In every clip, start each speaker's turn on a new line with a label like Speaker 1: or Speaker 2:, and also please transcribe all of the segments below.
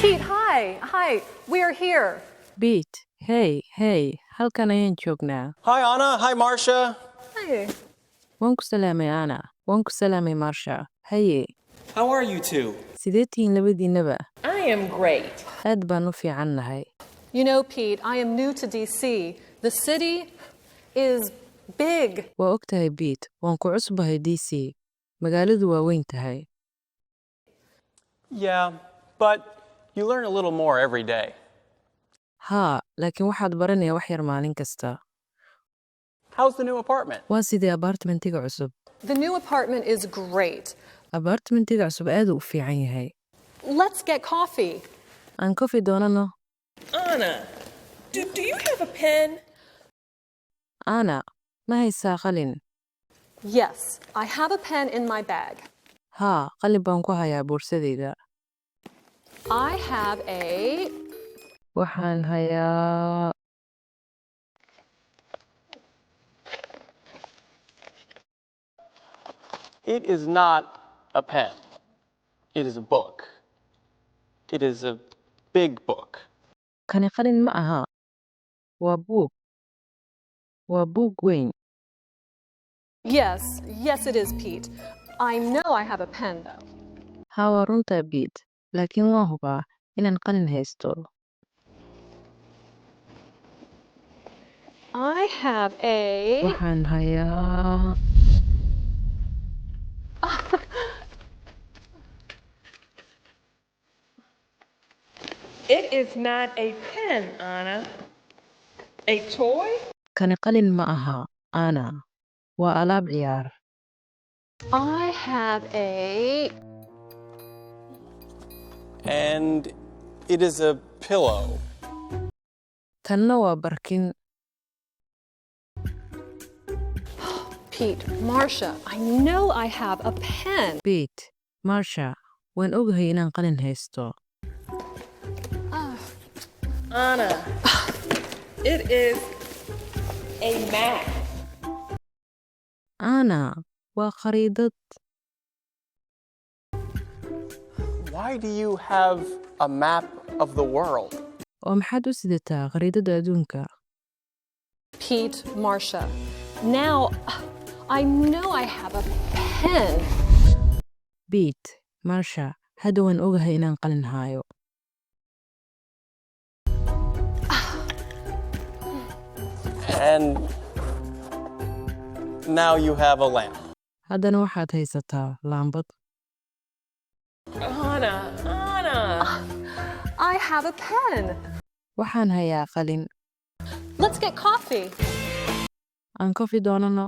Speaker 1: Pete, hi. Hi, we're here.
Speaker 2: Pete, hey, halkan ayaan joognaa.
Speaker 3: Hi, Anna. Hi, Marsha.
Speaker 1: Hi.
Speaker 2: Waan ku salaamay Anna. Waan ku salaamay Marsha. Haye,
Speaker 3: How are you two?
Speaker 2: sidee tihiin labadiinaba?
Speaker 1: I am great.
Speaker 2: Aad baan u fiican nahay.
Speaker 1: You know, Pete, I am new to DC. The city is big.
Speaker 2: Waa og tahay Pete, waan ku cusbahay DC. Magaaladu waa weyn tahay.
Speaker 3: Yeah, but you learn a little more every day.
Speaker 2: Haa, laakiin waxaad baranayaa wax yar maalin kasta.
Speaker 3: How's the new apartment?
Speaker 2: Waa sidee apartmentiga cusub?
Speaker 1: The new apartment is great.
Speaker 2: Apartmentiga cusub aad u fiican yahay.
Speaker 1: Let's get coffee.
Speaker 2: Aan kofi doonano.
Speaker 4: Anna, do you have a pen?
Speaker 2: Anna, ma haysaa qalin?
Speaker 1: Yes, I have a pen in my bag.
Speaker 2: Haa, qalin baan ku hayaa boorsadeeda.
Speaker 1: I have a...
Speaker 2: Waxaan hayaa...
Speaker 3: It is not a pen. It is a book. It is a big book.
Speaker 2: Kani qalin ma aha. Waa buug. Waa buug weyn.
Speaker 1: Yes, it is, Pete. I know I have a pen, though.
Speaker 2: Haa, waa runtaa Pete. Laakiin waan hubaa inaan qalin haysto.
Speaker 1: I have a...
Speaker 2: Waxaan hayaa...
Speaker 4: It is not a pen, Anna. A toy?
Speaker 2: Kani qalin ma aha, Anna. Waa alaab ciyaar.
Speaker 1: I have a...
Speaker 3: And it is a pillow.
Speaker 2: Tanna waa barkin.
Speaker 1: Pete, Marsha, I know I have a pen.
Speaker 2: Pete, Marsha, waan ogahay inaan qalin haysto.
Speaker 4: Anna, it is a map.
Speaker 2: Anna, waa khariidad.
Speaker 3: Why do you have a map of the world?
Speaker 2: Oo maxaad u sidataa khariidada adduunka?
Speaker 1: Pete, Marsha, now I know I have a pen.
Speaker 2: Pete, Marsha, hadda waan ogahay inaan qalin haayo.
Speaker 3: And now you have a lamp.
Speaker 2: Haddana waxaad haysataa laambad.
Speaker 4: Anna.
Speaker 1: I have a pen.
Speaker 2: Waxaan hayaa qalin.
Speaker 1: Let's get coffee.
Speaker 2: Aan kofi doonano.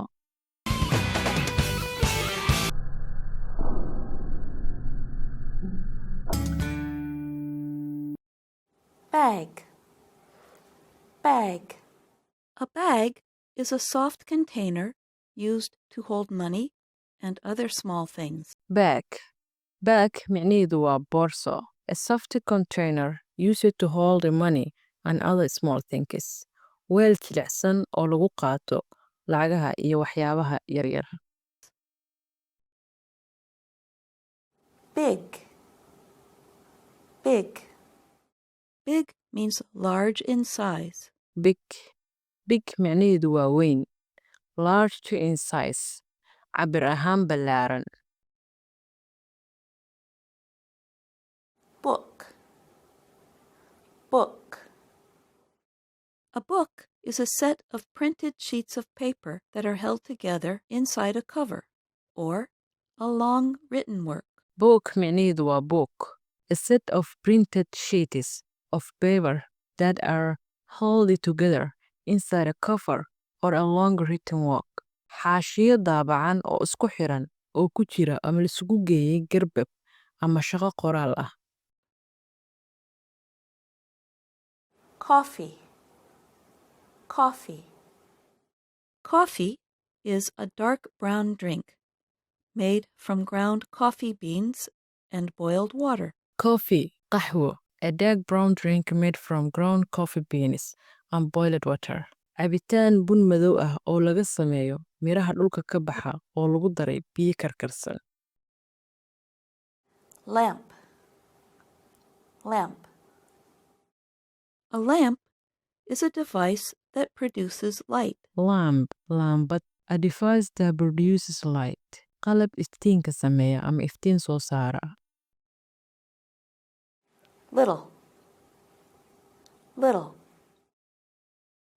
Speaker 5: Bag. A bag is a soft container used to hold money and other small things.
Speaker 2: Bag micnaheedu waa boorso. A soft container used to hold the money and other small things. Weel jilicsan oo lagu qaato lacagaha iyo waxyaabaha yaryar.
Speaker 5: Big means large in size.
Speaker 2: Big micnaheedu waa weyn. Large to in size. Cabir ahaan ballaaran.
Speaker 5: Book. A book is a set of printed sheets of paper that are held together inside a cover, or a long written work.
Speaker 2: Book micnaheedu waa book. A set of printed sheets of paper that are held together inside a cover or a long written work. Xaashiyo daabacan oo isku xiran oo ku jira ama la isugu geeyay garbab ama shaqo qoraal ah.
Speaker 5: Coffee is a dark brown drink made from ground coffee beans and boiled water.
Speaker 2: Coffee, qaxwo, a dark brown drink made from ground coffee beans and boiled water. Cabitaan bun madow ah oo laga sameeyo miraha dhulka ka baxa oo lagu daray biyo karkarsan.
Speaker 5: Lamp
Speaker 6: lamp,
Speaker 5: A lamp is a device that produces light.
Speaker 2: Lampad, a device that produces light. Qalab iftiinka sameeya ama iftiin soo saara.
Speaker 6: little, little,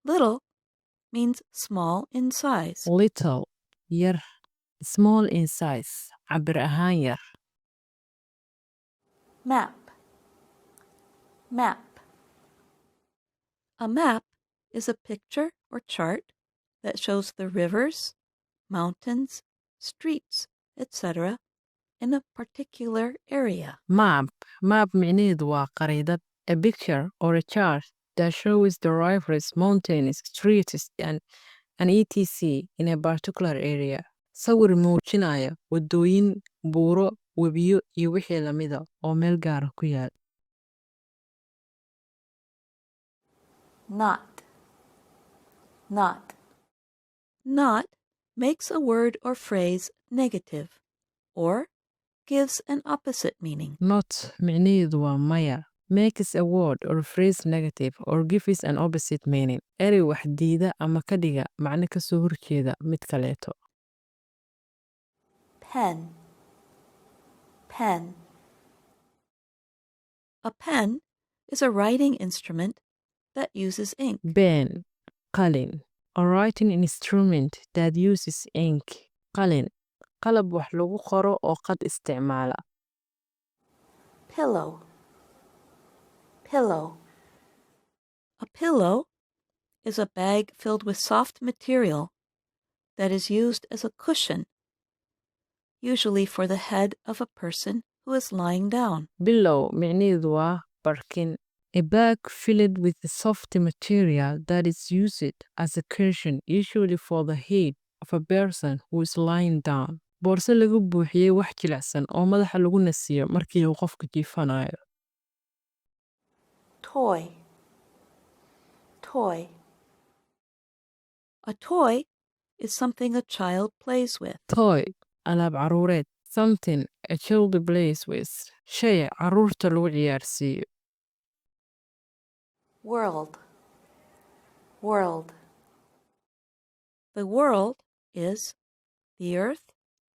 Speaker 5: Little means small in size.
Speaker 2: Little, yar. Small in size, cabir ahaan yar.
Speaker 6: map, map,
Speaker 5: A map is a picture or chart that shows the rivers, mountains, streets, etc. in a particular area.
Speaker 2: Map micnaheedu waa khariidad, a picture or a chart that shows the rivers, mountains, streets, and etc. in a particular area. Sawir muujinaya wadooyin, buuro, webiyo iyo wixii lamida oo meel gaara ku yaal.
Speaker 6: not, not,
Speaker 5: Not makes a word or phrase negative or gives an opposite meaning.
Speaker 2: Not micnaheedu waa maya, makes a word or phrase negative or gives an opposite meaning. Erey wax diida ama ka dhiga macno ka soo horjeeda mid kaleeto.
Speaker 6: pen, pen,
Speaker 5: A pen is a writing instrument that uses ink.
Speaker 2: Pen, qalin, a writing instrument that uses ink. Qalin, qalab wax lagu qoro oo qad isticmaala.
Speaker 6: pillow, pillow,
Speaker 5: A pillow is a bag filled with soft material that is used as a cushion, usually for the head of a person who is lying down.
Speaker 2: Below micnaheedu waa barkin, a bag filled with the soft material that is used as a cushion, usually for the head of a person who is lying down. Boorso lagu buuxiyey wax jilicsan oo madaxa lagu nasiyo markii uu qofka jiifanayo.
Speaker 6: toy, toy,
Speaker 5: A toy is something a child plays with.
Speaker 2: Toy, alaab caruureed, something a child plays with, shay caruurta lagu ciyaarsiiyo.
Speaker 6: world, world,
Speaker 5: The world is the earth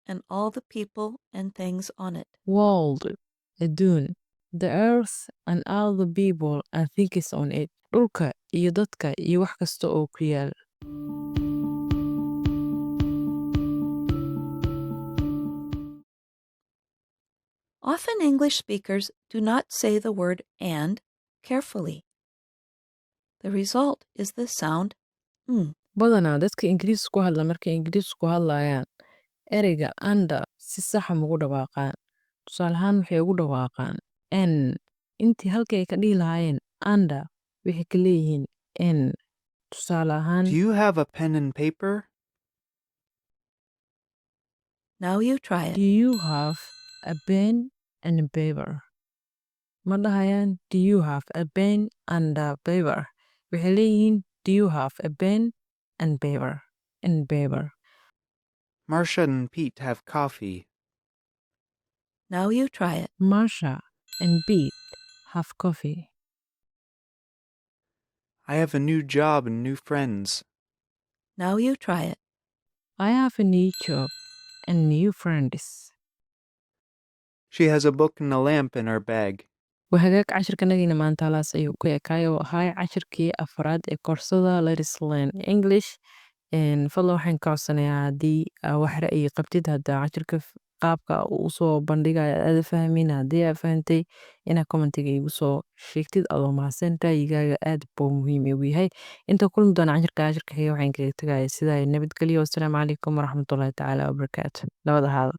Speaker 5: and all the people and things on it.
Speaker 2: World, adduun, the earth and all the people and things on it. Dhulka iyo dadka iyo wax kasta oo ku yaal.
Speaker 5: Often English speakers do not say the word and carefully. The result is the sound
Speaker 2: Badanaa dadka Ingiriis ku hadla markay Ingiriis ku hadlayaan, ereyga anda si sax ah ugu dhawaaqaan. Tusaale ahaan waxay ugu dhawaaqaan n, intii halkay ka dhihi lahaayeen anda waxay ka leeyihiin n. Tusaale ahaan,
Speaker 7: Do you have a pen and paper?
Speaker 5: Now you try
Speaker 2: do
Speaker 5: it.
Speaker 2: you have a pen and a paper? Ma dhahayaan do you have a pen and a paper? Waxay leeyihiin do you have a pen and paper? And paper.
Speaker 7: Marsha and Pete have coffee.
Speaker 5: Now you try it.
Speaker 2: Marsha and Pete have coffee.
Speaker 7: I have a new job and new friends.
Speaker 5: Now you try it.
Speaker 2: I have a new job and new friends.
Speaker 7: She has a book and a lamp in her bag.
Speaker 2: Wahagaag cashirkanagiina maanta halaas ayuu ku ekaayo ahay cashirkii afraad ee koorsada Let's Learn English. Fadlan waxaan ka codsanayaa haddii wax ra'yi qabtid hadda cashirka qaabka uu soo bandhigayo aad fahmin haddii aad fahantay inaad commentiga igu soo sheegtid adoo mahadsan ra'yigaaga aad buu muhiim u yahay. Inta kulmi doona cashirka xiga waxaan kaga tagayaa sidaa nabadgelyo. Wassalaamu calaykum waraxmatullaahi tacaala wabarakaatu. Nabad ahaada.